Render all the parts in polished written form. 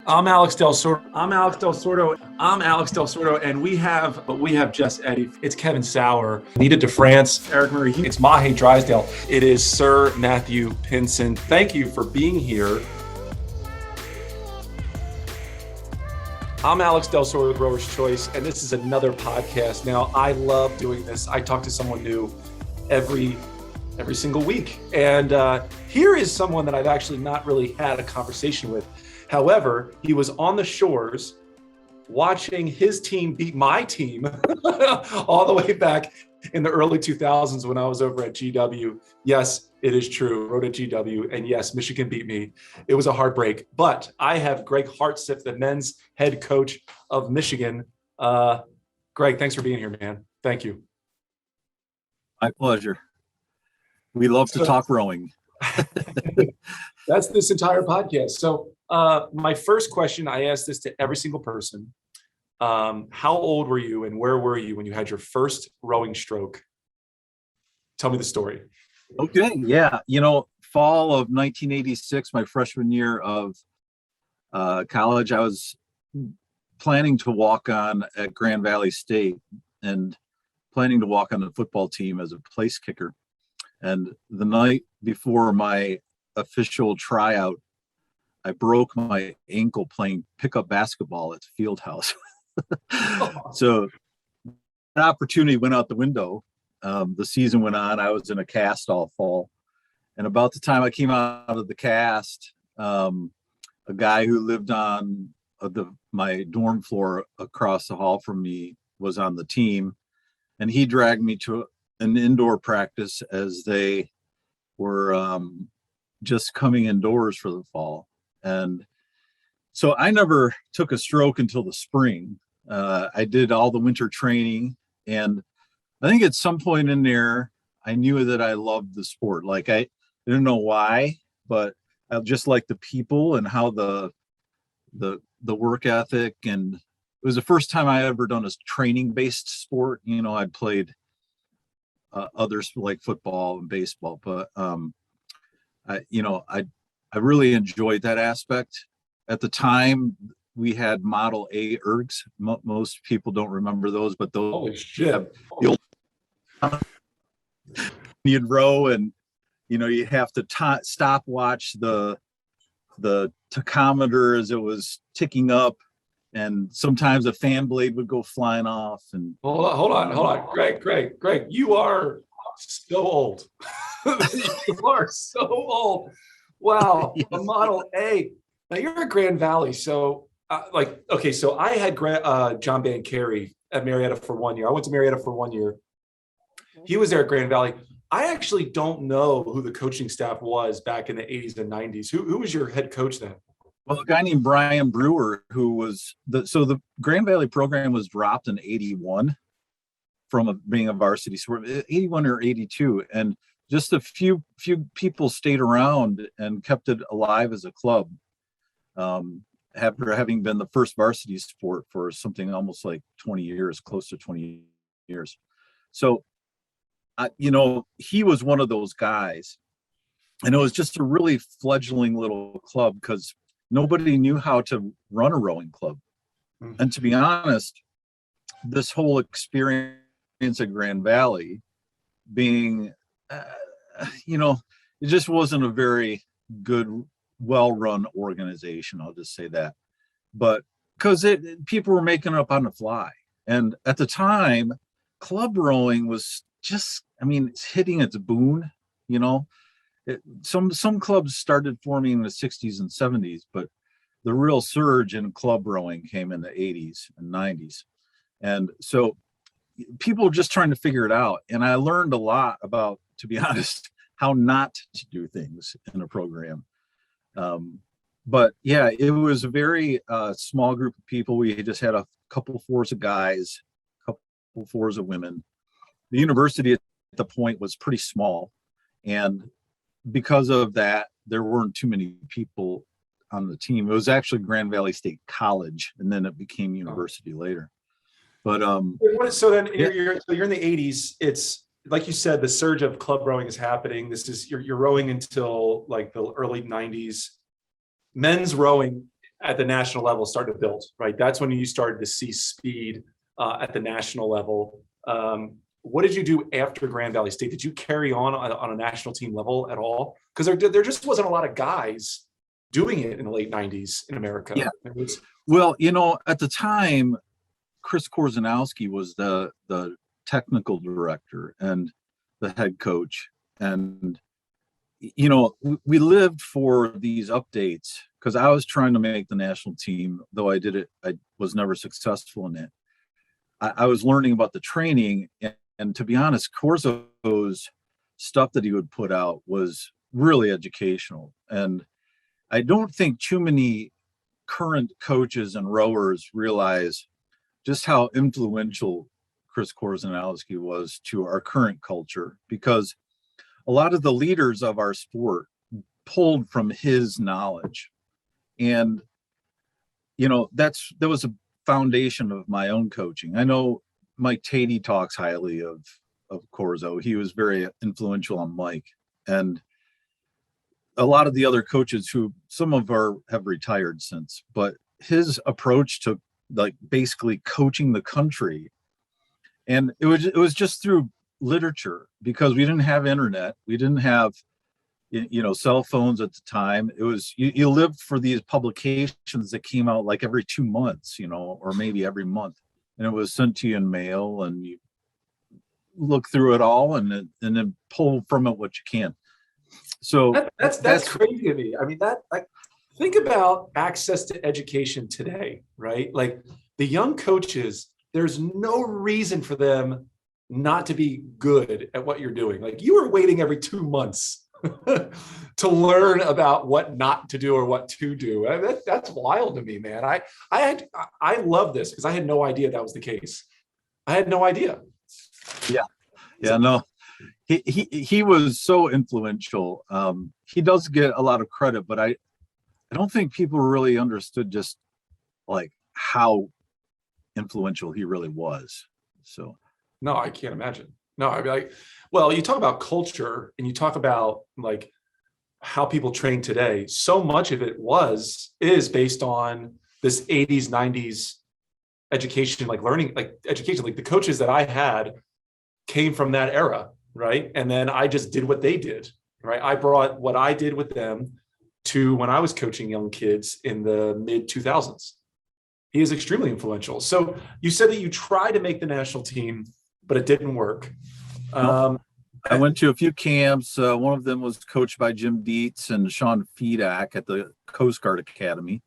I'm Alex Del Sordo. And we have just Eddie. It's Kevin Sauer, Nita DeFrance, Eric Murray. It's Mahe Drysdale. It is Sir Matthew Pinson. Thank you for being here. I'm Alex Del Sordo with Rower's Choice, and this is another podcast. Now, I love doing this. I talk to someone new every single week. And here is someone that I've actually not really had a conversation with. However, he was on the shores watching his team beat my team all the way back in the early 2000s when I was over at GW. Yes, it is true. Wrote at GW. And yes, Michigan beat me. It was a heartbreak. But I have Gregg Hartsuff, the men's head coach of Michigan. Gregg, thanks for being here, man. Thank you. My pleasure. We love to talk rowing. That's this entire podcast. So my first question, I ask this to every single person. How old were you and where were you when you had your first rowing stroke? Tell me the story. Okay. Yeah. Fall of 1986, my freshman year of college, I was planning to walk on at Grand Valley State and planning to walk on the football team as a place kicker. And the night before my official tryout, I broke my ankle playing pickup basketball at the field house. So that opportunity went out the window. The season went on. I was in a cast all fall. And about the time I came out of the cast, a guy who lived on my dorm floor across the hall from me was on the team. And he dragged me to an indoor practice as they were just coming indoors for the fall. And so I never took a stroke until the spring. I did all the winter training, and I think at some point in there, I knew that I loved the sport. Like I didn't know why, but I just liked the people and how the work ethic. And it was the first time I ever done a training-based sport. I'd played others like football and baseball, but I really enjoyed that aspect. At the time, we had Model A ergs. Most people don't remember those, but those. Holy shit! You'd row, and you'd have to stop watch the tachometer as it was ticking up, and sometimes a fan blade would go flying off. And hold on, Greg, you are so old. You are so old. Wow, yes. A Model A. Now you're at Grand Valley, so so I had John Bancarey at Marietta for 1 year. I went to Marietta for 1 year. He was there at Grand Valley. I actually don't know who the coaching staff was back in the 80s and 90s. Who was your head coach then? Well, a guy named Brian Brewer, who was the Grand Valley program was dropped in 81 from being a varsity sport, 81 or 82. And just a few people stayed around and kept it alive as a club, after having been the first varsity sport for something almost like 20 years, close to 20 years. So, he was one of those guys. And it was just a really fledgling little club because nobody knew how to run a rowing club. Mm-hmm. And to be honest, this whole experience at Grand Valley being it just wasn't a very good, well-run organization. I'll just say that. But because people were making it up on the fly. And at the time, club rowing was just, it's hitting its boom. Some clubs started forming in the 60s and 70s, but the real surge in club rowing came in the 80s and 90s. And so people were just trying to figure it out. And I learned a lot about, to be honest, how not to do things in a program. But yeah, it was a very small group of people. We just had a couple fours of guys, a couple fours of women. The university at the point was pretty small. And because of that, there weren't too many people on the team. It was actually Grand Valley State College, and then it became university later. But so then you're in the 80s. It's like you said, the surge of club rowing is happening. This is you're rowing until like the early 90s. Men's rowing at the national level started to build, right? That's when you started to see speed at the national level. What did you do after Grand Valley State? Did you carry on a national team level at all? Because there just wasn't a lot of guys doing it in the late 90s in America. Yeah. Well, at the time, Chris Korzanowski was the technical director and the head coach. And, we lived for these updates because I was trying to make the national team, though I was never successful in it. I was learning about the training, and to be honest, Corzo's stuff that he would put out was really educational. And I don't think too many current coaches and rowers realize just how influential Chris Korzanowski was to our current culture, because a lot of the leaders of our sport pulled from his knowledge. And, that was a foundation of my own coaching. I know Mike Tatey talks highly of Corzo. He was very influential on Mike, and a lot of the other coaches who have retired since, but his approach to basically coaching the country. And it was just through literature, because we didn't have internet. We didn't have, cell phones at the time. It was, you lived for these publications that came out like every 2 months, or maybe every month. And it was sent to you in mail, and you look through it all and then pull from it what you can. So that's crazy to me. I mean, think about access to education today, right? Like the young coaches, there's no reason for them not to be good at what you're doing. Like you were waiting every 2 months to learn about what not to do or what to do. I mean, that's wild to me, man. I love this because I had no idea that was the case. I had no idea. Yeah, no. He was so influential. He does get a lot of credit, but I don't think people really understood just like how influential he really was. So no, I can't imagine. No, I'd be like, well, you talk about culture and you talk about like how people train today. So much of it is based on this 80s, 90s education, like learning, like education, like the coaches that I had came from that era. Right. And then I just did what they did. Right. I brought what I did with them to when I was coaching young kids in the mid 2000s. He is extremely influential. So you said that you tried to make the national team, but it didn't work. I went to a few camps. One of them was coached by Jim Dietz and Sean Fedak at the Coast Guard Academy.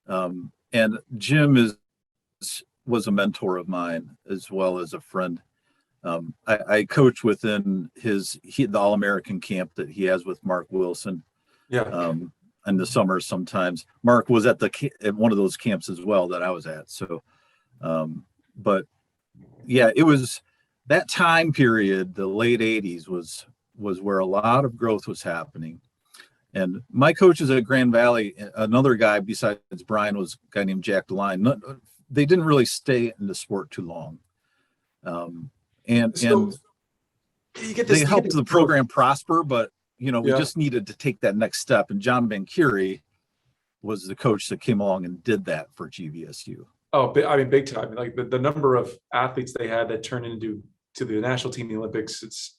And Jim was a mentor of mine as well as a friend. I coach within the All-American camp that he has with Mark Wilson. Yeah. In the summer sometimes. Mark was at one of those camps as well that I was at. So, but yeah, it was that time period, the late 80s was where a lot of growth was happening. And my coaches at Grand Valley, another guy besides Brian was a guy named Jack DeLine. They didn't really stay in the sport too long. And they helped the program prosper, but we just needed to take that next step. And John Van Curie was the coach that came along and did that for GVSU. Oh, I mean, big time. Like the number of athletes they had that turned into the national team in the Olympics.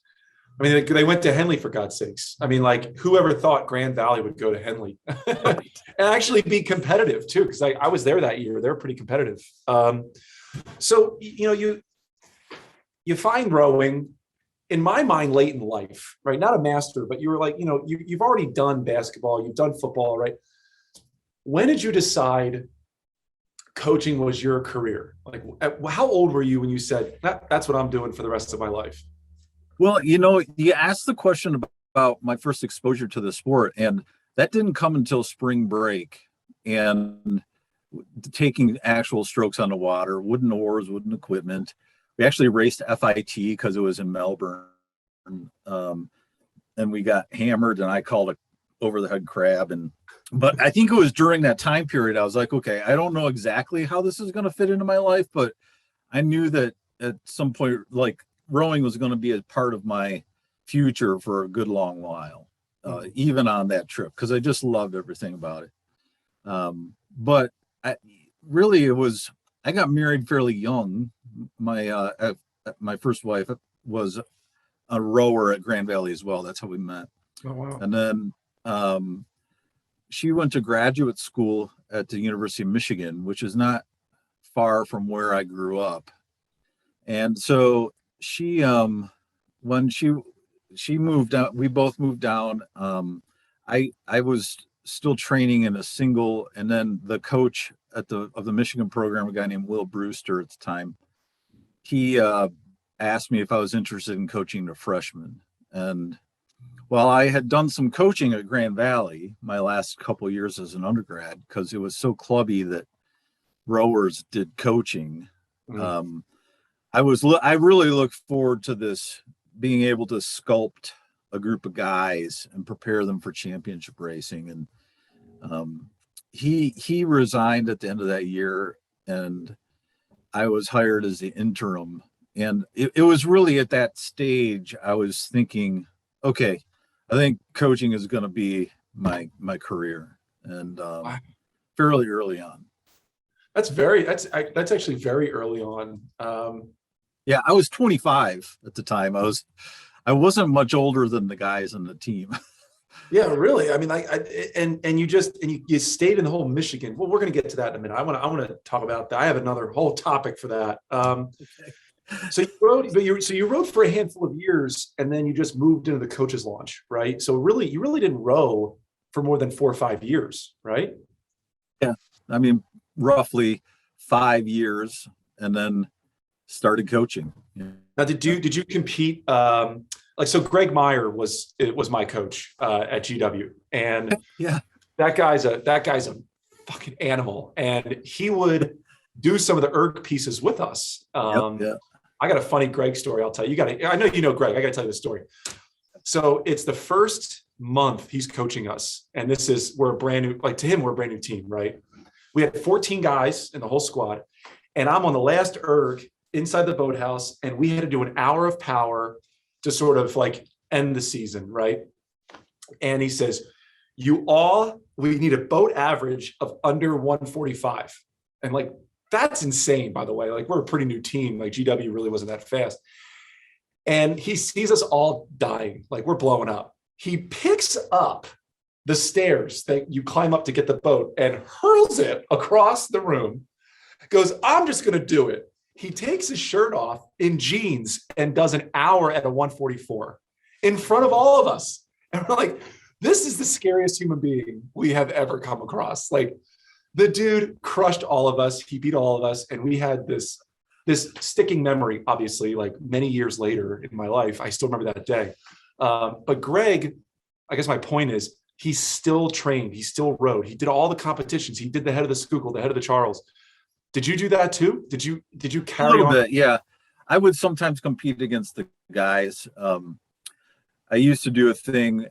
They went to Henley, for God's sakes. I mean, like whoever thought Grand Valley would go to Henley and actually be competitive too? Because I was there that year. They were pretty competitive. So, you find rowing, in my mind, late in life, right? Not a master, but you were like, you've already done basketball, you've done football, right? When did you decide coaching was your career? Like, how old were you when you said, that's what I'm doing for the rest of my life? Well, you asked the question about my first exposure to the sport, and that didn't come until spring break and taking actual strokes on the water, wooden oars, wooden equipment. We actually raced FIT because it was in Melbourne, and we got hammered, and I called it over the head crab. But I think it was during that time period I was like, okay, I don't know exactly how this is going to fit into my life, but I knew that at some point, like rowing was going to be a part of my future for a good long while, even on that trip, because I just loved everything about it. but I really I got married fairly young. My first wife was a rower at Grand Valley as well. That's how we met. Oh, wow. And then she went to graduate school at the University of Michigan, which is not far from where I grew up. And so she, when she moved out, we both moved down. I was still training in a single, and then the coach of the Michigan program, a guy named Will Brewster at the time, he asked me if I was interested in coaching the freshmen. And well, I had done some coaching at Grand Valley my last couple of years as an undergrad because it was so clubby that rowers did coaching. Mm. I really look forward to this, being able to sculpt a group of guys and prepare them for championship racing. And he resigned at the end of that year, and I was hired as the interim. And it was really at that stage I was thinking, okay, I think coaching is going to be my career, and Wow. fairly early on. That's actually very early on. Yeah, I was 25 at the time. I wasn't much older than the guys on the team. Yeah, really. I mean, you stayed in the whole Michigan. Well, we're going to get to that in a minute. I want to talk about that. I have another whole topic for that. So you rode for a handful of years, and then you just moved into the coach's launch, right? So really, you really didn't row for more than 4 or 5 years, right? Yeah, I mean, roughly 5 years, and then started coaching. Now, did you compete? So Greg Meyer was my coach at GW, and Yeah, that guy's a fucking animal, and he would do some of the erg pieces with us. yeah. I got a funny Greg story. I'll tell you. I know you know Greg. I got to tell you the story. So it's the first month he's coaching us, and we're a brand new. Like, to him, we're a brand new team, right? We had 14 guys in the whole squad, and I'm on the last erg inside the boathouse, and we had to do an hour of power to sort of like end the season, right? And he says, we need a boat average of under 145. And like, that's insane, by the way. Like, we're a pretty new team. Like, GW really wasn't that fast. And he sees us all dying, like we're blowing up. He picks up the stairs that you climb up to get the boat and hurls it across the room, goes, I'm just going to do it. He takes his shirt off in jeans and does an hour at a 144 in front of all of us. And we're like, this is the scariest human being we have ever come across. Like, the dude crushed all of us. He beat all of us. And we had this sticking memory, obviously, like many years later in my life. I still remember that day. But Greg, I guess my point is, he still trained. He still rode. He did all the competitions. He did the head of the Schuylkill, the head of the Charles. Did you do that too? Did you carry a little on? bit? Yeah, I would sometimes compete against the guys. I used to do a thing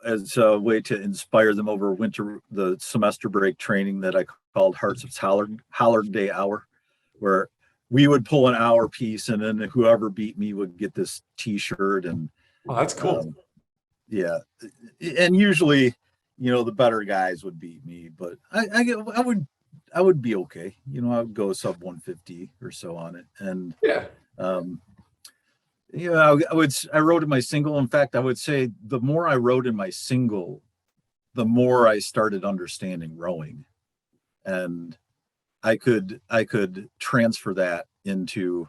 as a way to inspire them over the semester break training that I called Hartsuff's Hollard Day Hour, where we would pull an hour piece, and then whoever beat me would get this T-shirt. And Oh, that's cool. yeah, and usually, the better guys would beat me, but I would be okay. I would go sub 150 or so on it. And Yeah. I rode in my single. In fact, I would say the more I rode in my single, the more I started understanding rowing, and I could transfer that into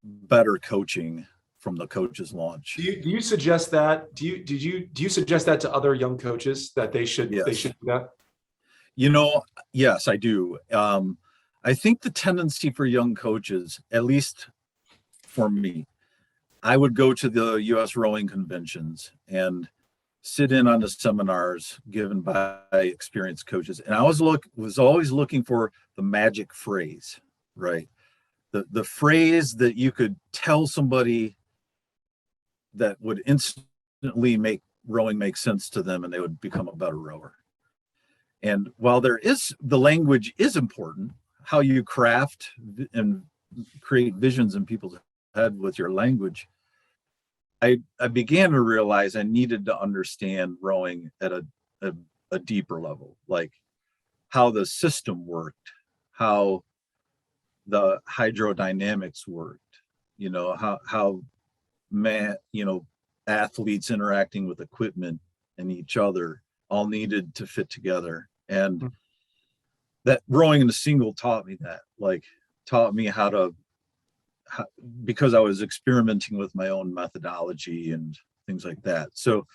better coaching from the coach's launch. Do you suggest that? Do you suggest that to other young coaches that they should Yes. do that? Yes, I do. I think the tendency for young coaches, at least for me, I would go to the U.S. rowing conventions and sit in on the seminars given by experienced coaches. And I was always looking for the magic phrase, right? The phrase that you could tell somebody that would instantly make rowing make sense to them, and they would become a better rower. And while the language is important, how you craft and create visions in people's head with your language, I began to realize I needed to understand rowing at a deeper level. Like, how the system worked, how the hydrodynamics worked, how athletes interacting with equipment and each other all needed to fit together. And that rowing in a single taught me that, taught me because I was experimenting with my own methodology and things like that. So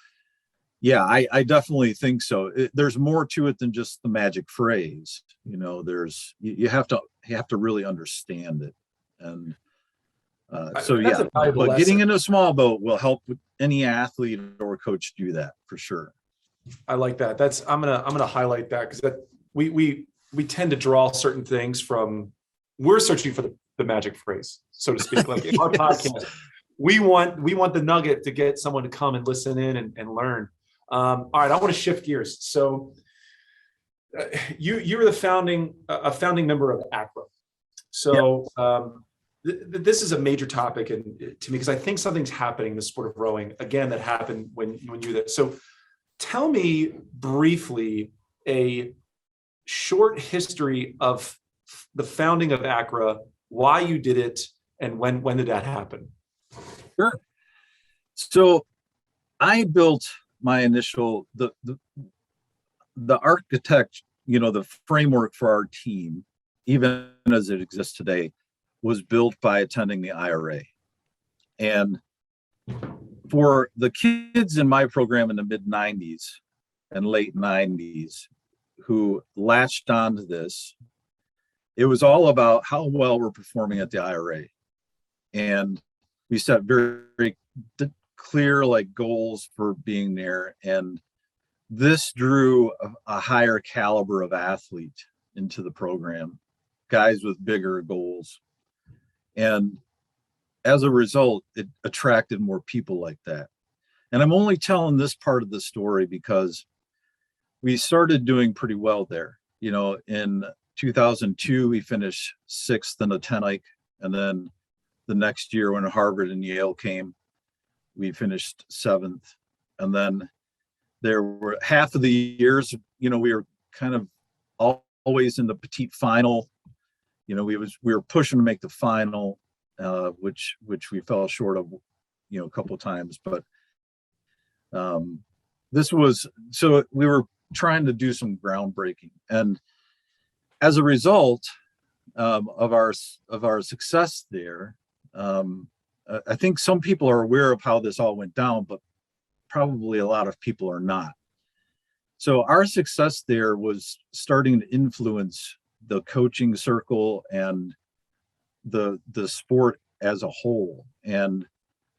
yeah, I definitely think so. There's more to it than just the magic phrase. You have to really understand it. And so That's yeah, a valuable but lesson. getting into a small boat will help with any athlete or coach do that for sure. I like that. I'm gonna highlight that, because we tend to draw certain things from, we're searching for the magic phrase, so to speak. Like in our podcast, we want the nugget to get someone to come and listen in and learn. All right, I want to shift gears. So you were a founding member of ACRA. So this is a major topic to me, because I think something's happening in the sport of rowing again that happened when you were there. So tell me briefly a short history of the founding of ACRA, why you did it, and when did that happen? Sure. So I built my initial the architect, the framework for our team, even as it exists today, was built by attending the ACRA. And for the kids in my program in the mid 90s and late 90s who latched onto this, it was all about how well we're performing at the ACRA. And we set very, very clear goals for being there. And this drew a higher caliber of athlete into the program, guys with bigger goals. And as a result, it attracted more people like that. And I'm only telling this part of the story because we started doing pretty well there. In 2002, we finished 6th in the 10 and then the next year when Harvard and Yale came, we finished 7th. And then there were half of the years, we were kind of always in the petite final. We were pushing to make the final, which we fell short of, a couple of times. But so we were trying to do some groundbreaking, and as a result of our success there, I think some people are aware of how this all went down, but probably a lot of people are not. So our success there was starting to influence the coaching circle and the sport as a whole. And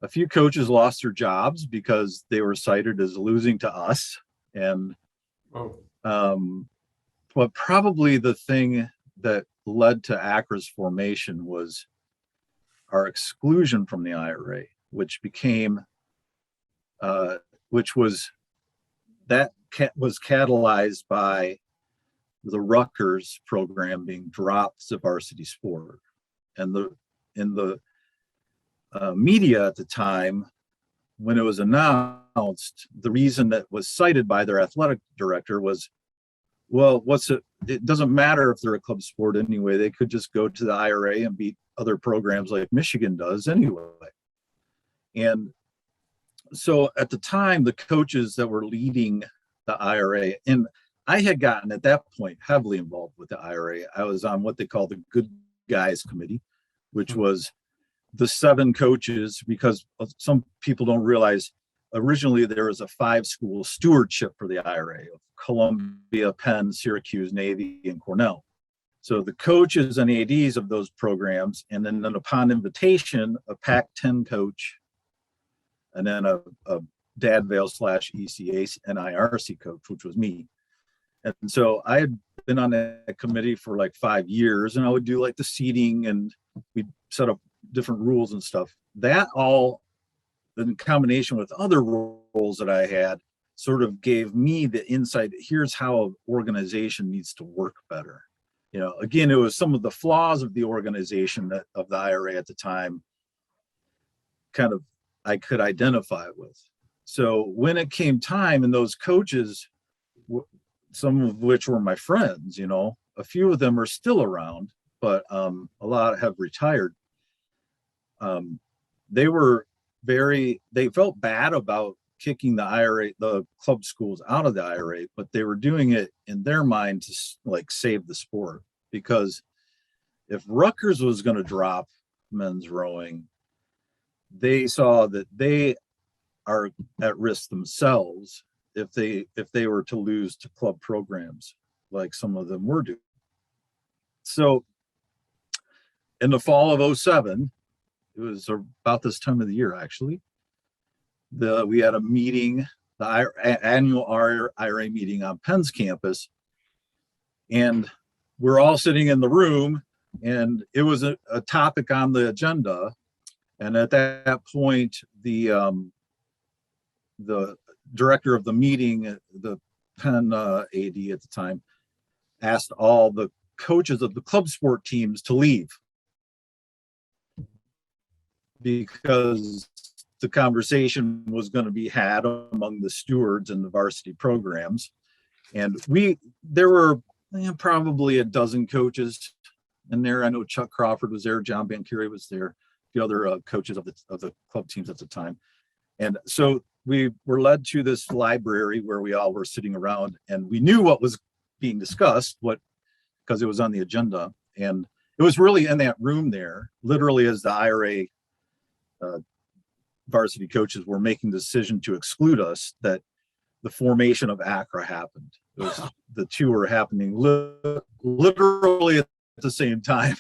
a few coaches lost their jobs because they were cited as losing to us. And but probably the thing that led to ACRA's formation was our exclusion from the ACRA, which was catalyzed by the Rutgers program being dropped as a varsity sport. And in the media at the time, when it was announced, the reason that was cited by their athletic director was, well, it doesn't matter if they're a club sport anyway, they could just go to the ACRA and beat other programs like Michigan does anyway. And so at the time, the coaches that were leading the ACRA, and I had gotten at that point heavily involved with the ACRA. I was on what they call the Good Guys Committee, which was the 7 coaches, because some people don't realize originally there was a 5-school stewardship for the ACRA of Columbia, Penn, Syracuse, Navy, and Cornell. So the coaches and the ADs of those programs, and then upon invitation, a Pac-10 coach, and then a Dadvale / ECA and IRC coach, which was me. And so I had been on that committee for 5 years, and I would do the seating, and we'd set up different rules and stuff. That all, in combination with other roles that I had, sort of gave me the insight that here's how an organization needs to work better. Again, it was some of the flaws of the organization of the ACRA at the time kind of I could identify with. So when it came time, and those coaches some of which were my friends, a few of them are still around, but a lot have retired. They felt bad about kicking the IRA, the club schools out of the IRA, but they were doing it in their mind to like save the sport, because if Rutgers was going to drop men's rowing, they saw that they are at risk themselves if they were to lose to club programs like some of them were doing. So in the fall of 2007, it was about this time of the year, actually, we had a meeting, the annual IRA meeting on Penn's campus, and we're all sitting in the room, and it was a topic on the agenda. And at that point, the director of the meeting, the Penn AD at the time, asked all the coaches of the club sport teams to leave, because the conversation was going to be had among the stewards and the varsity programs. And there were probably a dozen coaches in there. I know Chuck Crawford was there, John Bankieri was there, the other coaches of the club teams at the time. And so we were led to this library where we all were sitting around, and we knew what was being discussed, because it was on the agenda. And it was really in that room there, literally, as the IRA varsity coaches were making the decision to exclude us, that the formation of ACRA happened. The two were happening literally at the same time,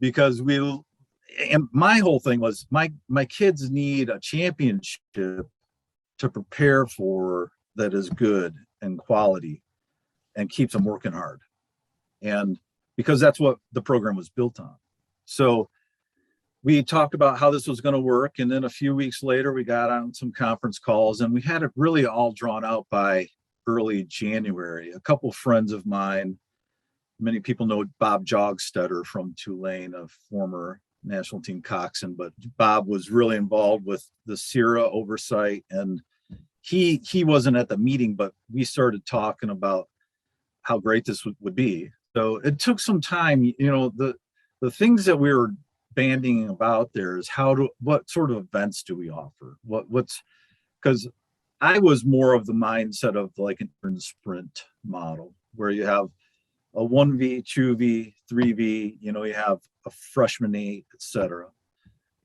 because and my whole thing was my kids need a championship to prepare for that is good and quality and keeps them working hard. And because that's what the program was built on. So we talked about how this was going to work. And then a few weeks later, we got on some conference calls, and we had it really all drawn out by early January. A couple friends of mine, many people know Bob Jogstetter from Tulane, a former national team coxswain, but Bob was really involved with the ACRA oversight, and he wasn't at the meeting, but we started talking about how great this would be. So it took some time. The things that we were banding about there is what sort of events do we offer? Because I was more of the mindset of like an sprint model, where you have a 1V, 2V, 3V, you have a freshman 8, etc.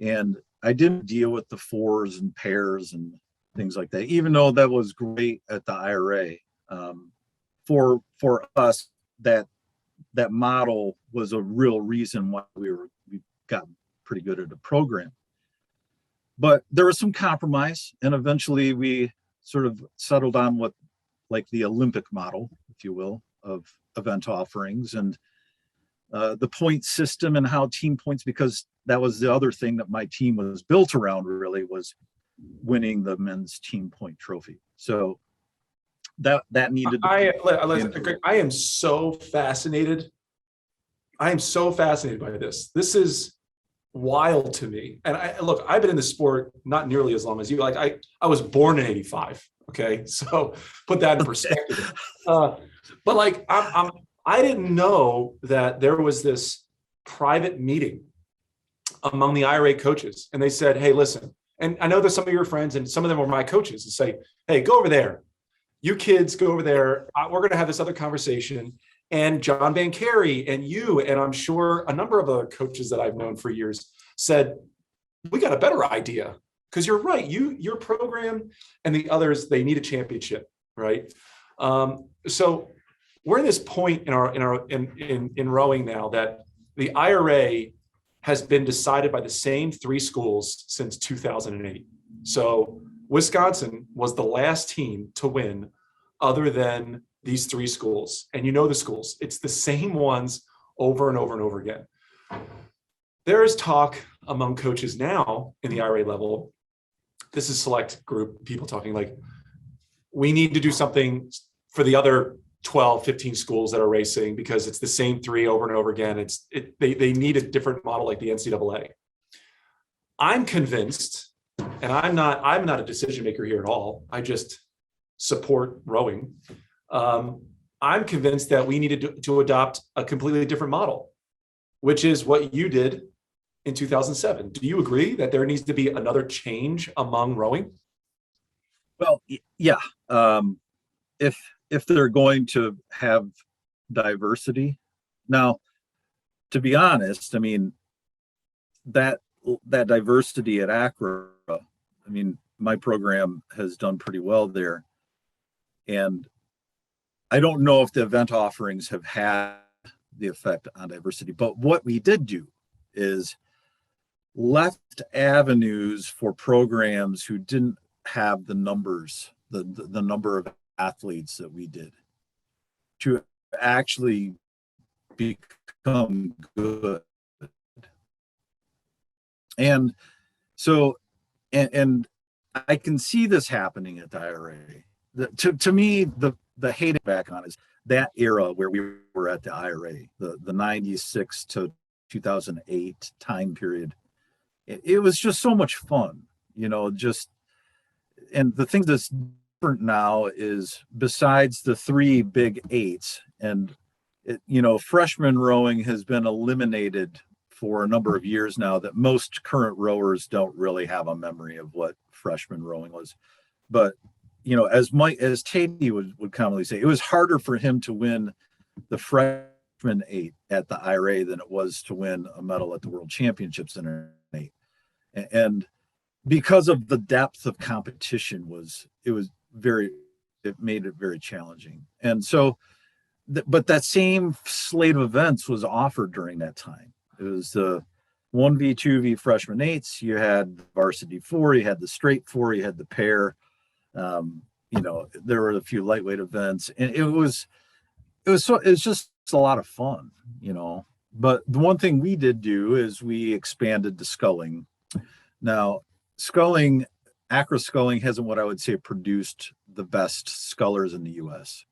And I didn't deal with the fours and pairs and things like that, even though that was great at the IRA. For us, that model was a real reason why we got pretty good at the program. But there was some compromise, and eventually we sort of settled on what, like, the Olympic model, if you will, of event offerings, and the point system and how team points, because that was the other thing that my team was built around, really, was winning the men's team point trophy. So that needed to I am so fascinated. I am so fascinated by this. This is wild to me. And I've been in the sport not nearly as long as you. Like I was born in '85. Okay, so put that in perspective. But like I didn't know that there was this private meeting among the IRA coaches, and they said, "Hey, listen." And I know there's some of your friends, and some of them were my coaches, and say, "Hey, go over there. You kids go over there. We're going to have this other conversation." And John Bankieri and you, and I'm sure a number of other coaches that I've known for years, said, "We got a better idea." Because you're right, your program and the others, they need a championship, right? So we're in this point in rowing now that the IRA has been decided by the same three schools since 2008. So Wisconsin was the last team to win other than these three schools. And you know the schools, it's the same ones over and over and over again. There is talk among coaches now in the IRA level, this is select group people talking, like, we need to do something for the other 12, 15 schools that are racing, because it's the same three over and over again. They need a different model like the NCAA. I'm convinced, and I'm not a decision maker here at all. I just support rowing. I'm convinced that we needed to adopt a completely different model, which is what you did in 2007. Do you agree that there needs to be another change among rowing? Well, yeah. If they're going to have diversity, now, to be honest, I mean, that diversity at ACRA, I mean, my program has done pretty well there. And I don't know if the event offerings have had the effect on diversity, but what we did do is left avenues for programs who didn't have the numbers, the number of athletes that we did, to actually become good. And so, and I can see this happening at the IRA. To me, the hate back on is that era where we were at the IRA, the 96 to 2008 time period. It was just so much fun, just, and the thing that's different now is, besides the three big eights, and freshman rowing has been eliminated for a number of years now, that most current rowers don't really have a memory of what freshman rowing was. But as Tatey would commonly say, it was harder for him to win the freshman eight at the IRA than it was to win a medal at the World Championships in an eight. And because of the depth of competition, it made it very challenging. And so, but that same slate of events was offered during that time. It was the 1v, 2v freshman eights. You had varsity four, you had the straight four, you had the pair. There were a few lightweight events, and it was just a lot of fun, But the one thing we did do is we expanded to sculling. Now, ACRA sculling hasn't, what I would say, produced the best scullers in the U.S.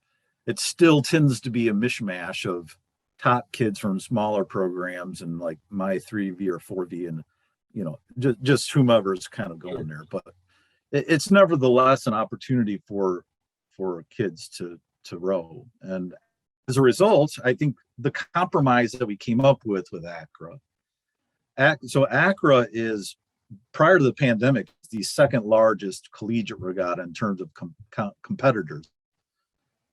It still tends to be a mishmash of top kids from smaller programs and like my 3V or 4V, and just whomever's kind of going there. But it's nevertheless an opportunity for kids to row. And as a result, I think the compromise that we came up with ACRA, so ACRA is, prior to the pandemic, the second largest collegiate regatta in terms of competitors.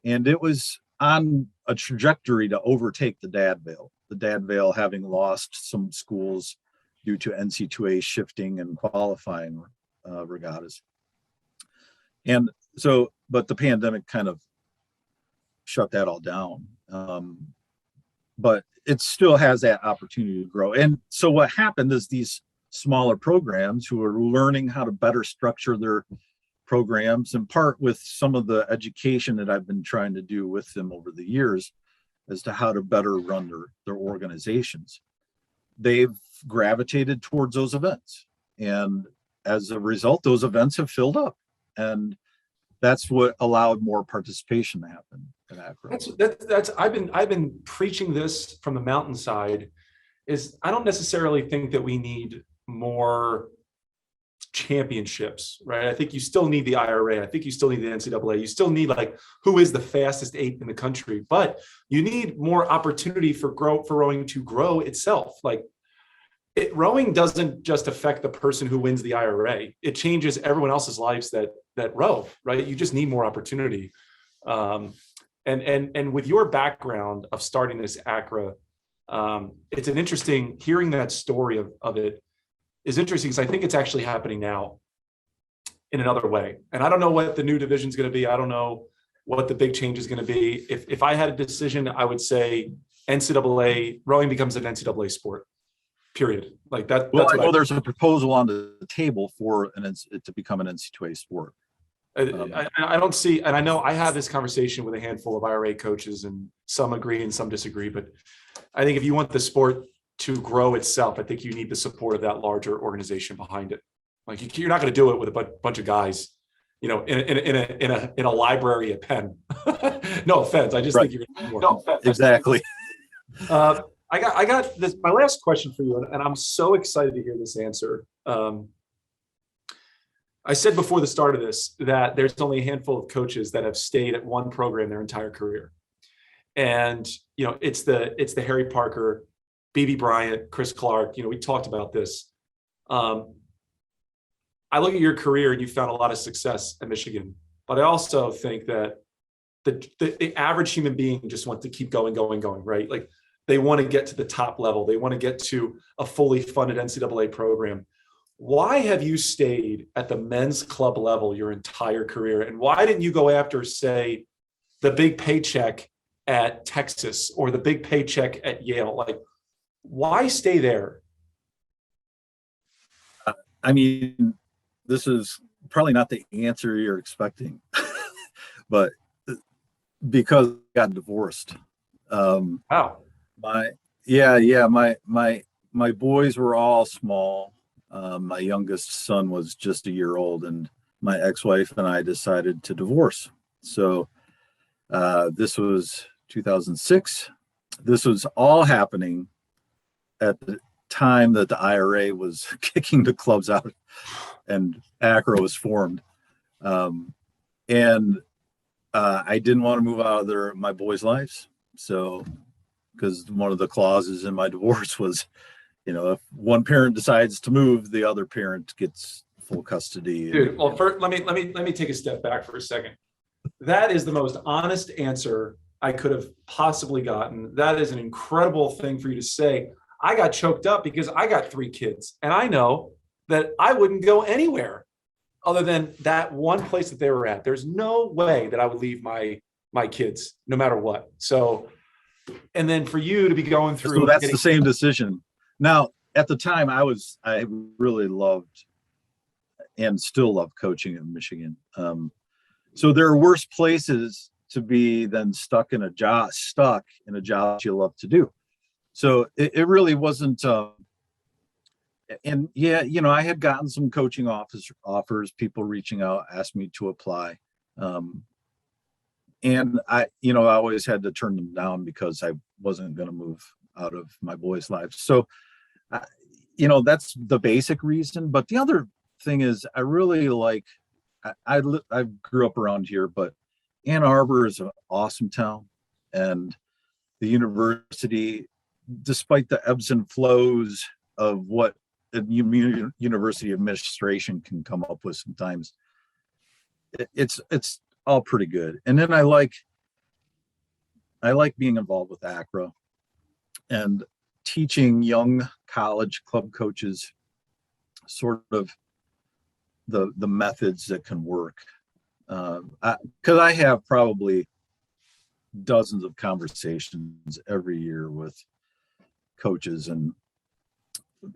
And it was on a trajectory to overtake the Dad Vale having lost some schools due to NC2A shifting and qualifying regattas. And so, but the pandemic kind of shut that all down. But it still has that opportunity to grow. And so what happened is, these smaller programs who are learning how to better structure their programs, in part with some of the education that I've been trying to do with them over the years as to how to better run their organizations, they've gravitated towards those events. And as a result, those events have filled up. And that's what allowed more participation to happen at ACRA. I've been preaching this from the mountainside, is I don't necessarily think that we need more championships, right? I think you still need the IRA. I think you still need the NCAA. You still need, like, who is the fastest eight in the country, but you need more opportunity for rowing to grow itself. Like, rowing doesn't just affect the person who wins the IRA. It changes everyone else's lives that row, right? You just need more opportunity. And with your background of starting this ACRA, it's an interesting, hearing that story of it is interesting, because I think it's actually happening now in another way. And I don't know what the new division is going to be. I don't know what the big change is going to be. If I had a decision, I would say NCAA, rowing becomes an NCAA sport, period. Like that. Well, I know there's a proposal on the table for it to become an NC2A sport. I don't see, and I know I have this conversation with a handful of IRA coaches, and some agree and some disagree, but I think if you want the sport to grow itself, I think you need the support of that larger organization behind it. Like, you're not going to do it with a bunch of guys, in a library at Penn. No offense, I just think you're going to more. No offense. Exactly. I got this. My last question for you, and I'm so excited to hear this answer. I said before the start of this that there's only a handful of coaches that have stayed at one program their entire career. And, it's the Harry Parker, BB Bryant, Chris Clark. We talked about this. I look at your career and you found a lot of success at Michigan, but I also think that the average human being just wants to keep going, right? Like they want to get to the top level. They want to get to a fully funded NCAA program. Why have you stayed at the men's club level your entire career? And why didn't you go after, say, the big paycheck at Texas or the big paycheck at Yale? Like, why stay there? I mean, this is probably not the answer you're expecting, but because I got divorced. Wow. My boys were all small. My youngest son was just a year old, and my ex-wife and I decided to divorce. So this was 2006. This was all happening at the time that the ACRA was kicking the clubs out and ACRA was formed. And I didn't want to move out of my boys' lives. So, because one of the clauses in my divorce was, if one parent decides to move, the other parent gets full custody. Dude, well, first, let me take a step back for a second. That is the most honest answer I could have possibly gotten. That is an incredible thing for you to say. I got choked up because I got 3 kids, and I know that I wouldn't go anywhere other than that one place that they were at. There's no way that I would leave my kids, no matter what. So, and then for you to be going through. So that's the same decision. Now, at the time, I really loved and still love coaching in Michigan. So there are worse places to be than stuck in a job you love to do. So it really wasn't. And yeah, I had gotten some coaching offers, people reaching out, asked me to apply. And I always had to turn them down because I wasn't going to move out of my boys' lives. So, that's the basic reason. But the other thing is I really like, I grew up around here, but Ann Arbor is an awesome town. And the university, despite the ebbs and flows of what the university administration can come up with sometimes, it's all pretty good. And then I like being involved with ACRA and teaching young college club coaches sort of the methods that can work. Because I have probably dozens of conversations every year with coaches, and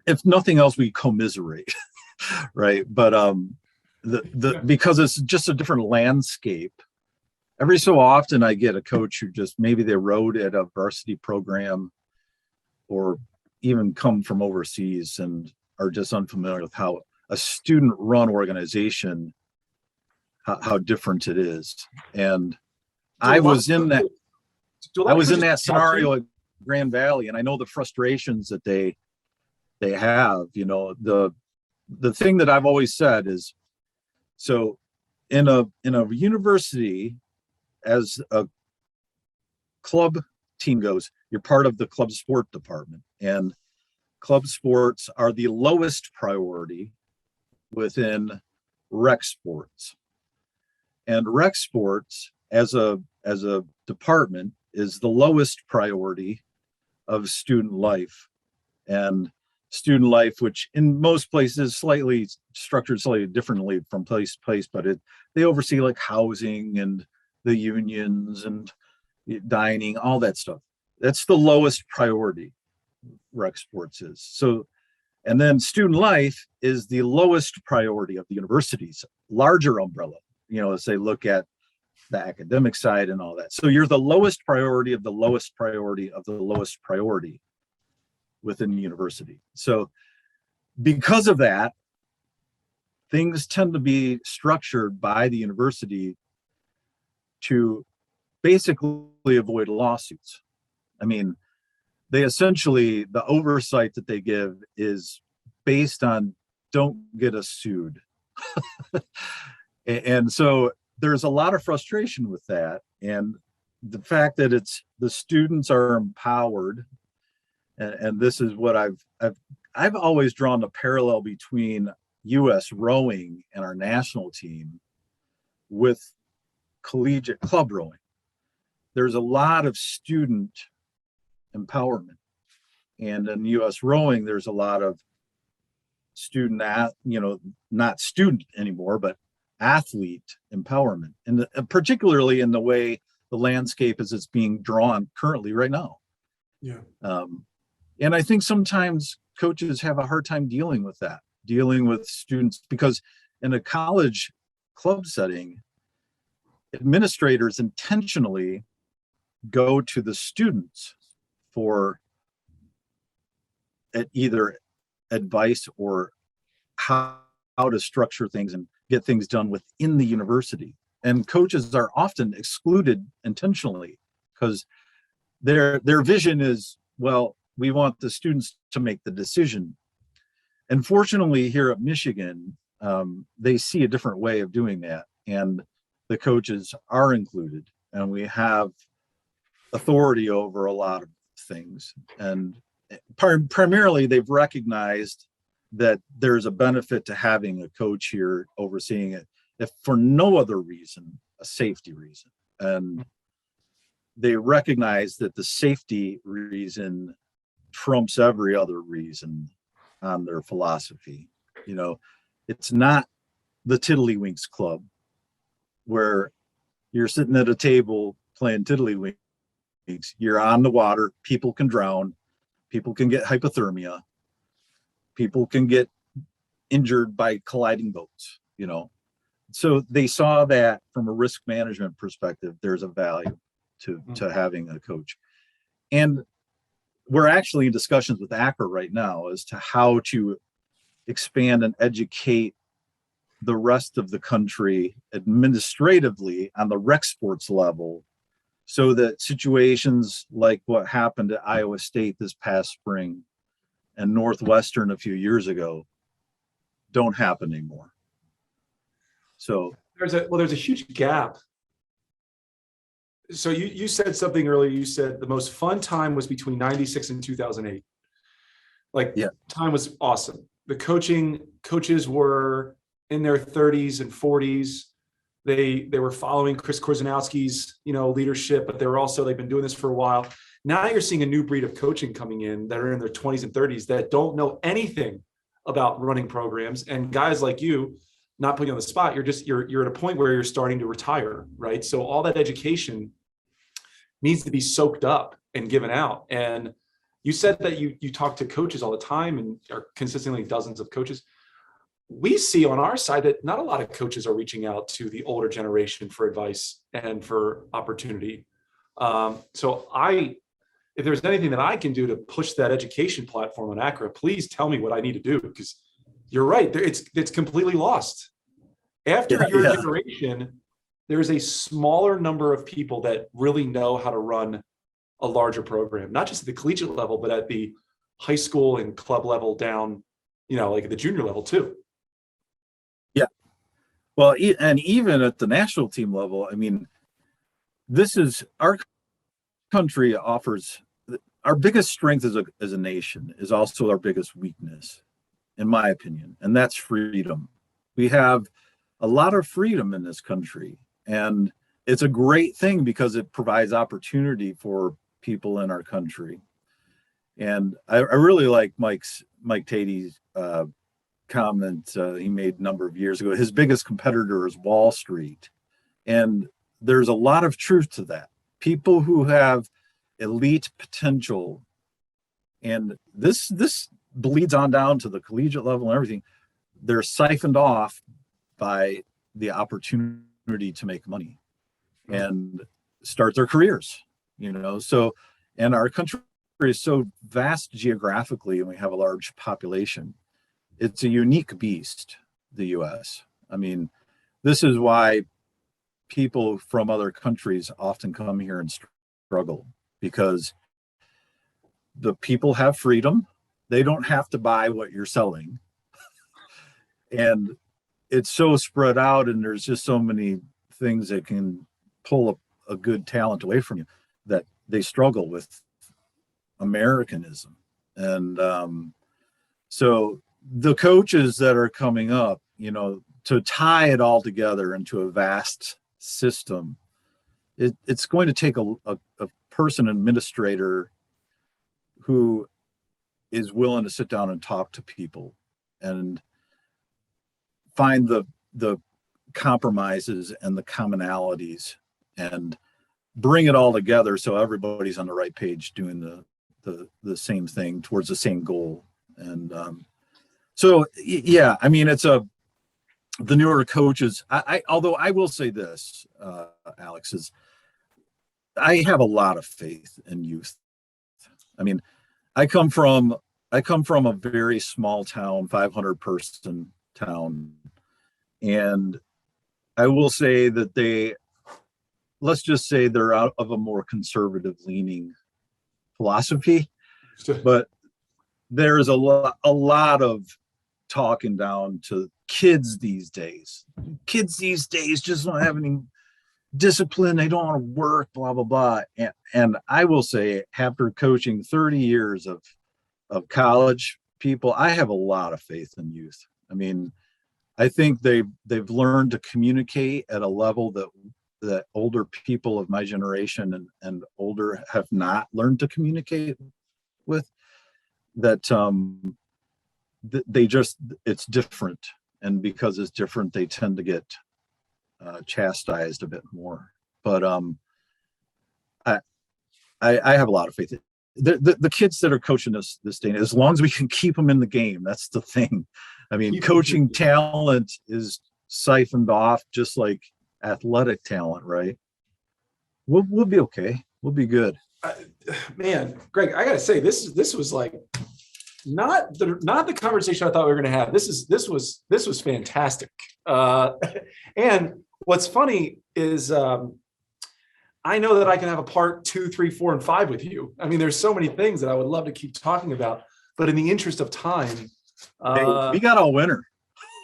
if nothing else, we commiserate, right? But because it's just a different landscape. Every so often I get a coach who just, maybe they rode at a varsity program or even come from overseas and are just unfamiliar with how a student run organization, how different it is. And I was in that scenario at Grand Valley, and I know the frustrations that they have. The thing that I've always said is, so in a university, as a club team goes, you're part of the club sport department, and club sports are the lowest priority within rec sports. And rec sports as a department is the lowest priority of student life. And student life, which in most places slightly structured slightly differently from place to place, but they oversee like housing and the unions and dining, all that stuff. That's the lowest priority rec sports is. So, and then student life is the lowest priority of the university's larger umbrella, as they look at the academic side and all that. So you're the lowest priority of the lowest priority of the lowest priority within the university. So because of that, things tend to be structured by the university to basically avoid lawsuits. I mean, they essentially, the oversight that they give is based on don't get us sued. And so there's a lot of frustration with that. And the fact that the students are empowered, and this is what I've always drawn the parallel between US rowing and our national team with collegiate club rowing. There's a lot of student empowerment. And in US rowing, there's a lot of student, not student anymore, but athlete empowerment. And particularly in the way the landscape as it's being drawn currently right now. Yeah. And I think sometimes coaches have a hard time dealing with students, because in a college club setting, administrators intentionally go to the students for either advice or how to structure things and get things done within the university. And coaches are often excluded intentionally because their vision is, well, we want the students to make the decision. And fortunately, here at Michigan, they see a different way of doing that, and the coaches are included, and we have authority over a lot of things. And primarily, they've recognized that there's a benefit to having a coach here overseeing it, if for no other reason, a safety reason. And they recognize that the safety reason trumps every other reason on their philosophy. It's not the Tiddlywinks Club where you're sitting at a table playing Tiddlywinks. You're on the water, people can drown, people can get hypothermia, people can get injured by colliding boats, So they saw that from a risk management perspective, there's a value to having a coach. And we're actually in discussions with ACRA right now as to how to expand and educate the rest of the country administratively on the rec sports level, so that situations like what happened at Iowa State this past spring and Northwestern a few years ago don't happen anymore. So there's a huge gap. So you said something earlier. You said the most fun time was between 96 and 2008. Time was awesome. The coaches were in their 30s and 40s. They were following Chris Korzanowski's, leadership, but they've been doing this for a while. Now you're seeing a new breed of coaching coming in that are in their 20s and 30s that don't know anything about running programs. And guys like you, not putting you on the spot, you're at a point where you're starting to retire, right? So all that education needs to be soaked up and given out. And you said that you talk to coaches all the time and are consistently dozens of coaches. We see on our side that not a lot of coaches are reaching out to the older generation for advice and for opportunity. So if there's anything that I can do to push that education platform on ACRA, please tell me what I need to do, because you're right. It's completely lost. After your generation, there's a smaller number of people that really know how to run a larger program, not just at the collegiate level, but at the high school and club level down, like at the junior level too. Yeah. Well, and even at the national team level, this is our country offers our biggest strength as a nation is also our biggest weakness, in my opinion, and that's freedom. We have a lot of freedom in this country, and it's a great thing because it provides opportunity for people in our country. And I really like Mike Taty's comment he made a number of years ago. His biggest competitor is Wall Street, and there's a lot of truth to that. People who have elite potential, and this bleeds on down to the collegiate level and everything, they're siphoned off by the opportunity to make money and start their careers, so, and our country is so vast geographically, and we have a large population. It's a unique beast, the US. This is why people from other countries often come here and struggle, because the people have freedom. They don't have to buy what you're selling. And it's so spread out, and there's just so many things that can pull a good talent away from you, that they struggle with Americanism. And so the coaches that are coming up, to tie it all together into a vast system, it's going to take a person administrator who is willing to sit down and talk to people and find the compromises and the commonalities and bring it all together so everybody's on the right page doing the same thing towards the same goal. And so yeah, I mean, it's the newer coaches, although I will say this, Alex, is I have a lot of faith in youth. I mean, I come from a very small town, 500 person town, and I will say that let's just say they're out of a more conservative leaning philosophy, but there's a lot of talking down to kids these days. Kids these days just don't have any discipline. They don't want to work, blah, blah, blah. And I will say, after coaching 30 years of college people, I have a lot of faith in youth. I mean, I think they've learned to communicate at a level that older people of my generation and older have not learned to communicate with. That it's different, and because it's different, they tend to get chastised a bit more. But I have a lot of faith. The kids that are coaching this day, as long as we can keep them in the game, that's the thing. I mean, coaching talent is siphoned off just like athletic talent, right? We'll be okay. We'll be good. Man, Greg, I gotta say, this was like not the conversation I thought we were going to have. This was fantastic. And what's funny is I know that I can have a part 2, 3, 4, and 5 with you. I mean, there's so many things that I would love to keep talking about, but in the interest of time, we got all winter.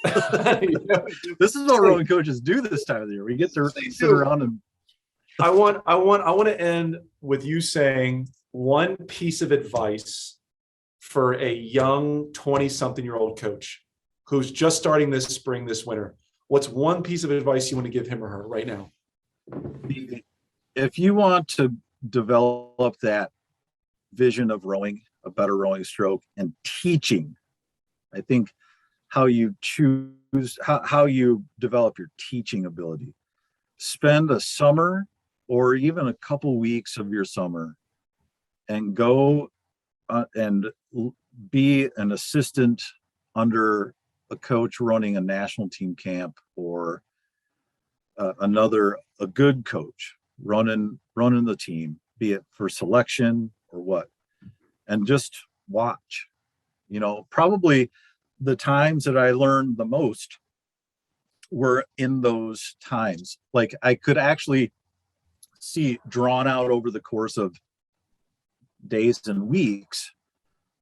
This is what rowing coaches do this time of the year. We get to sit around and. I want to end with you saying one piece of advice for a young 20-something-year-old coach who's just starting this spring, this winter. What's one piece of advice you want to give him or her right now? If you want to develop that vision of rowing, a better rowing stroke, and teaching, I think how you choose, how you develop your teaching ability. Spend a summer or even a couple weeks of your summer and go and be an assistant under a coach running a national team camp, or a good coach running the team, be it for selection or what, and just watch. Probably the times that I learned the most were in those times. Like, I could actually see drawn out over the course of days and weeks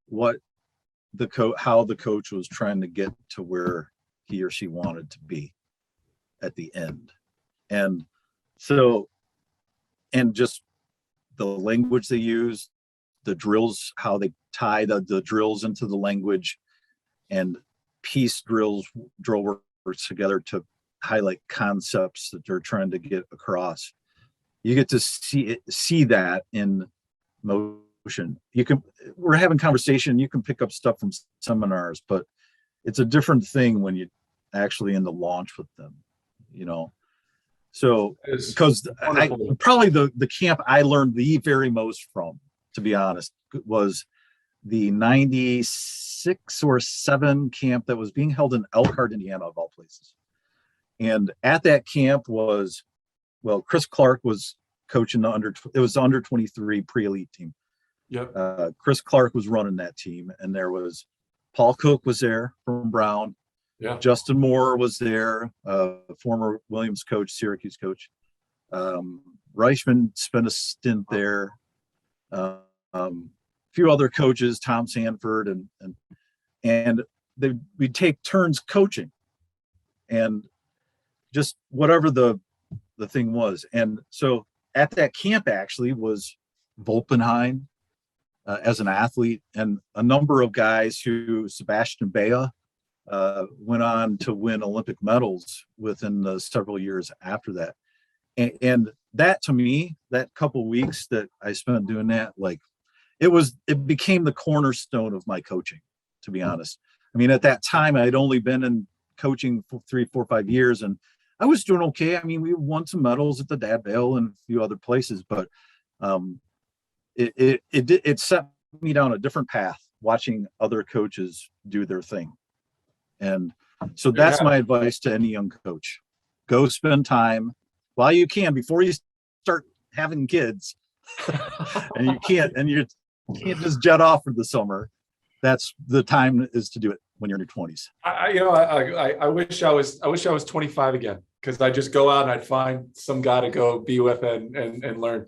what how the coach was trying to get to where he or she wanted to be at the end. And so, and just the language they use, the drills, how they tie the drills into the language, and piece drill works together to highlight concepts that they're trying to get across. You get to see that in motion. We're having conversation, you can pick up stuff from seminars, but it's a different thing when you actually in the launch with them, So, because probably the camp I learned the very most from, to be honest, was the 96 or 7 camp that was being held in Elkhart, Indiana, of all places. And at that camp was, Chris Clark was coaching it was the under 23 pre-elite team. Yep. Chris Clark was running that team, and there was Paul Cook was there from Brown. Yeah. Justin Moore was there, former Williams coach, Syracuse coach. Reichman spent a stint there. A few other coaches, Tom Sanford, and we'd take turns coaching. and just whatever the thing was. And so at that camp actually was Volpenheim as an athlete, and a number of guys who Sebastian Bea went on to win Olympic medals within the several years after that. And that, to me, that couple weeks that I spent doing that, like it became the cornerstone of my coaching, to be honest. I mean, at that time, I'd only been in coaching for 3, 4, 5 years, and I was doing okay. I mean, we won some medals at the Dad Vale and a few other places, but it set me down a different path watching other coaches do their thing. And so that's my advice to any young coach. Go spend time while you can before you start having kids. And you can't just jet off for the summer. That's the time is to do it when you're in your 20s. I wish I was 25 again, because I'd just go out and I'd find some guy to go be with and learn.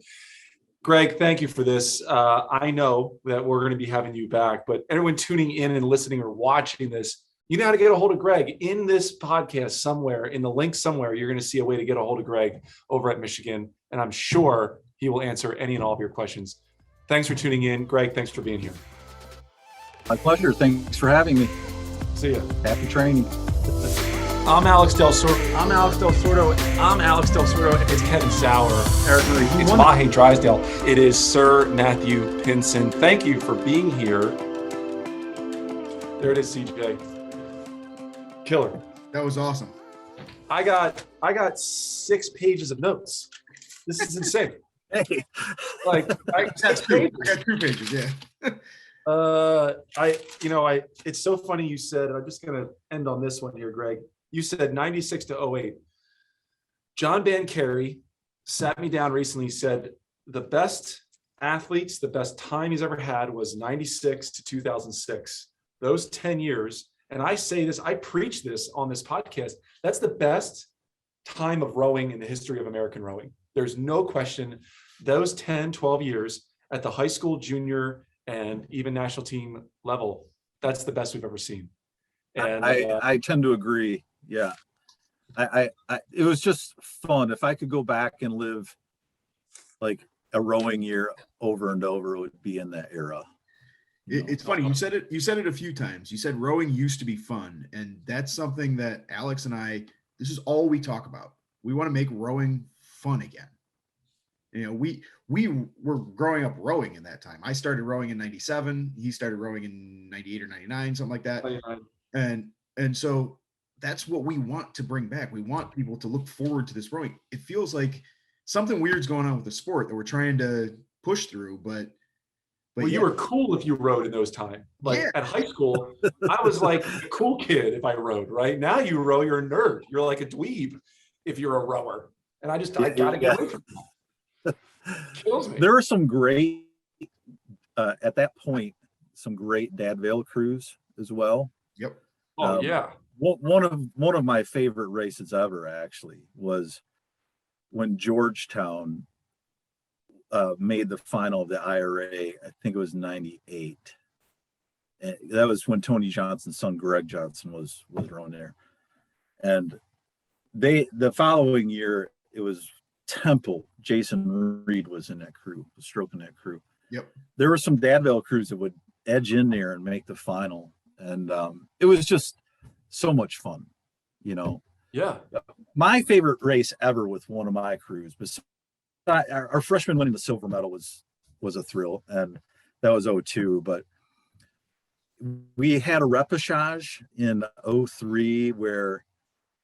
Gregg, thank you for this. I know that we're going to be having you back, but everyone tuning in and listening or watching this, you know how to get a hold of Gregg. In this podcast somewhere, in the link somewhere, you're going to see a way to get a hold of Gregg over at Michigan, and I'm sure he will answer any and all of your questions. Thanks for tuning in. Gregg, thanks for being here. My pleasure. Thanks for having me. See ya. Happy training. I'm Alex Del Sordo. It's Kevin Sauer. It's Mahe Drysdale. It is Sir Matthew Pinson. Thank you for being here. There it is, CJ. Killer. That was awesome. I got 6 pages of notes. This is insane. Hey. Like I got 2 pages, yeah. It's so funny you said, and I'm just gonna end on this one here, Gregg. You said 96 to 08. John Bancari sat me down recently. He said the best athletes, the best time he's ever had was 96 to 2006. Those 10 years, and I say this, I preach this on this podcast, that's the best time of rowing in the history of American rowing. There's no question. Those 10, 12 years at the high school, junior, and even national team level, that's the best we've ever seen. And I tend to agree. Yeah. I it was just fun. If I could go back and live like a rowing year over and over, it would be in that era. It's funny. You said it a few times. You said rowing used to be fun. And that's something that Alex and I, this is all we talk about. We want to make rowing fun again. You know, we were growing up rowing in that time. I started rowing in 97. He started rowing in 98 or 99, something like that. 99. And so that's what we want to bring back. We want people to look forward to this rowing. It feels like something weird's going on with the sport that we're trying to push through, but well, you were cool if you rowed in those times. Like at high school, I was like a cool kid if I rowed, right? Now you row, you're a nerd. You're like a dweeb if you're a rower. And I got to get away from that. Kills me. There were some great, at that point, some great Dad Vale crews as well. Yep. Oh, yeah. One of my favorite races ever actually was when Georgetown made the final of the ACRA. I think it was 98. And that was when Tony Johnson's son Greg Johnson was rowing there. And the following year it was Temple. Jason Reed was in that crew, was stroking that crew. Yep. There were some Dad Vale crews that would edge in there and make the final. And it was just so much fun, you know. Yeah. My favorite race ever with one of my crews, besides our freshman winning the silver medal was a thrill, and that was 02. But we had a repechage in 03 where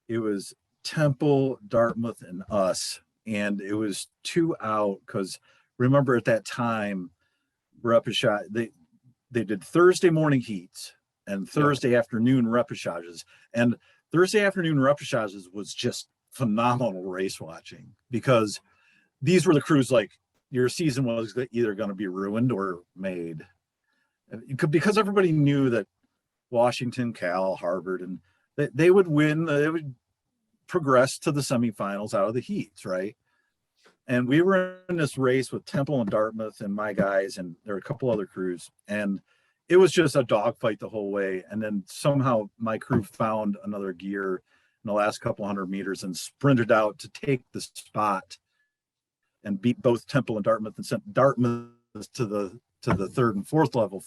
it was Temple, Dartmouth, and us, and it was 2 out because remember at that time, repechage they did Thursday morning heats and Thursday afternoon repechages, and Thursday afternoon repechages was just phenomenal race watching because these were the crews like your season was either going to be ruined or made, because everybody knew that Washington, Cal, Harvard, and they would win. They would progress to the semifinals out of the heats, right? And we were in this race with Temple and Dartmouth and my guys, and there were a couple other crews, and it was just a dogfight the whole way. And then somehow my crew found another gear, in the last couple 100 meters and sprinted out to take the spot and beat both Temple and Dartmouth and sent Dartmouth to the third and fourth level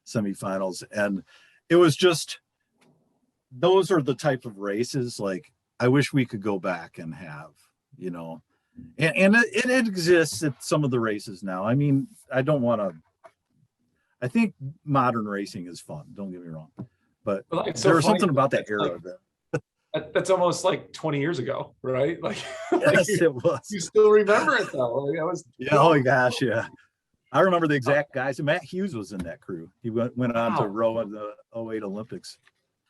semifinals. And it was just, those are the type of races like I wish we could go back and have, you know, and it exists at some of the races now. I mean, I think modern racing is fun, don't get me wrong, but there was something about that era that's almost like 20 years ago, right? Like, yes, it was. You still remember it though. Like, yeah. Oh gosh, yeah. I remember the exact guys. And Matt Hughes was in that crew. He went on to row in the 08 Olympics.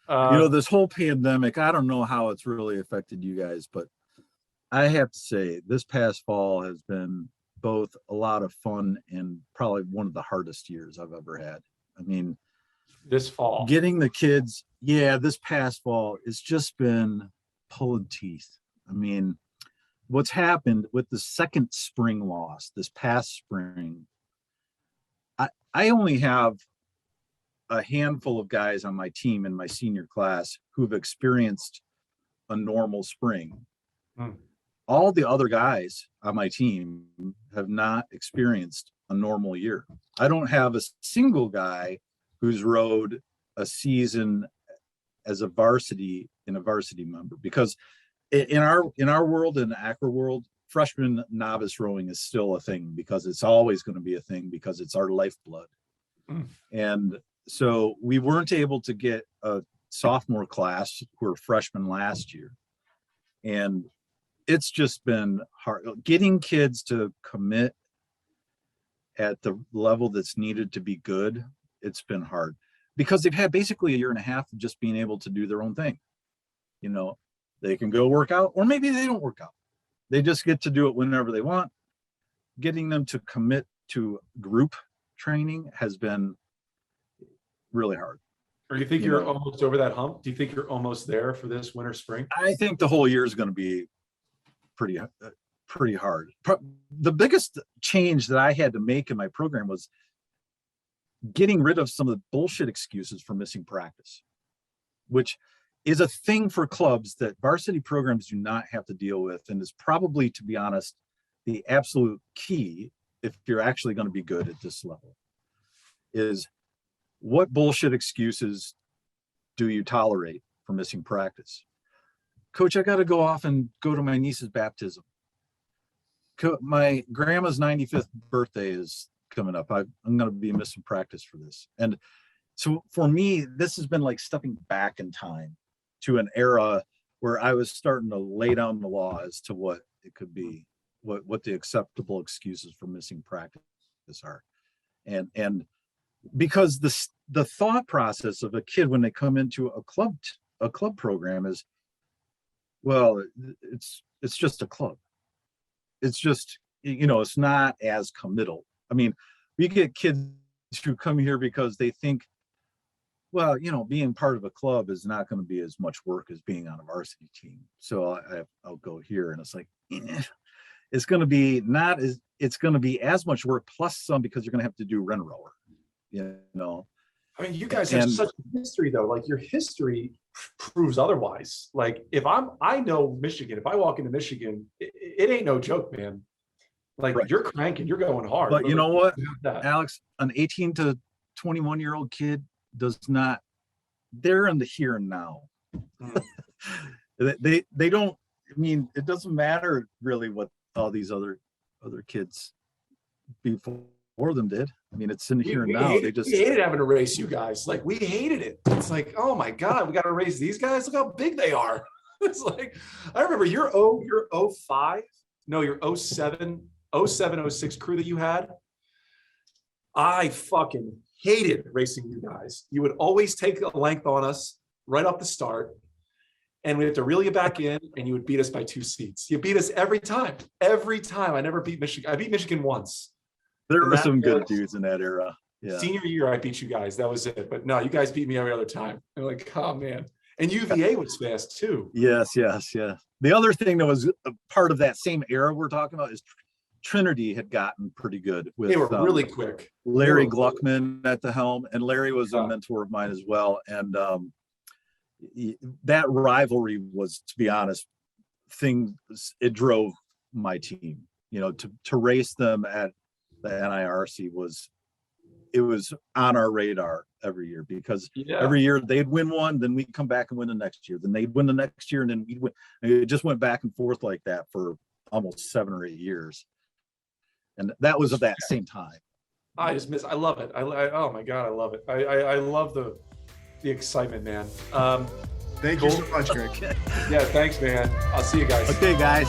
You know, this whole pandemic, I don't know how it's really affected you guys, but I have to say this past fall has been both a lot of fun and probably one of the hardest years I've ever had. I mean, this fall, getting the kids, this past fall, it's just been pulling teeth. I mean, what's happened with the second spring loss this past spring, I only have a handful of guys on my team in my senior class who've experienced a normal spring. All the other guys on my team have not experienced a normal year. I don't have a single guy who's rowed a season as a varsity member, because in our world, in the ACRA world, freshman novice rowing is still a thing because it's always going to be a thing because it's our lifeblood. And so we weren't able to get a sophomore class who were freshmen last year. And it's just been hard getting kids to commit at the level that's needed to be good. It's been hard because they've had basically a year and a half of just being able to do their own thing. You know, they can go work out, or maybe they don't work out. They just get to do it whenever they want. Getting them to commit to group training has been really hard. Or you think you're almost over that hump? Do you think you're almost there for this winter, spring? I think the whole year is going to be pretty hard. The biggest change that I had to make in my program was getting rid of some of the bullshit excuses for missing practice, which is a thing for clubs that varsity programs do not have to deal with, and is probably, to be honest, the absolute key if you're actually going to be good at this level. Is what bullshit excuses do you tolerate for missing practice? Coach, I got to go off and go to my niece's baptism. My grandma's 95th birthday is coming up. I'm going to be missing practice for this. And so for me, this has been like stepping back in time to an era where I was starting to lay down the law as to what it could be, what the acceptable excuses for missing practice are. And because the thought process of a kid when they come into a club program is, well, it's just a club. It's just, it's not as committal. I mean, we get kids who come here because they think, well, being part of a club is not going to be as much work as being on a varsity team. So I'll go here, and it's like, it's going to be it's going to be as much work plus some, because you're going to have to do run rower, I mean, you guys have such a history though. Like your history proves otherwise. Like I know Michigan, if I walk into Michigan, it ain't no joke, man. Like You're cranking, you're going hard. But you know what, Alex, an 18 to 21-year-old kid does not, they're in the here and now. They don't, I mean, it doesn't matter really what all these other kids before them did. I mean, it's in the here and now. We hated having to race you guys. Like, we hated it. It's like, oh my God, we got to race these guys. Look how big they are. It's like, I remember your 05, no, your 07, 06 crew that you had. I fucking hated racing you guys. You would always take a length on us right off the start, and we had to reel you back in, and you would beat us by 2 seats. You beat us every time. Every time. I never beat Michigan. I beat Michigan once. There were some good dudes in that era. Yeah. Senior year, I beat you guys. That was it. But no, you guys beat me every other time. I'm like, oh man. And UVA was fast too. Yes. The other thing that was a part of that same era we're talking about is Trinity had gotten pretty good with. They were really quick. Larry Gluckman at the helm, and Larry was a mentor of mine as well. And that rivalry was, to be honest, it drove my team, to race them at the NIRC it was on our radar every year, because every year they'd win one, then we'd come back and win the next year, then they'd win the next year, and then we'd win. It just went back and forth like that for almost 7 or 8 years. And that was at that same time. I love it. Oh my God, I love it. I love the excitement, man. Thank you so much, Greg. Yeah, thanks, man. I'll see you guys. Okay, guys.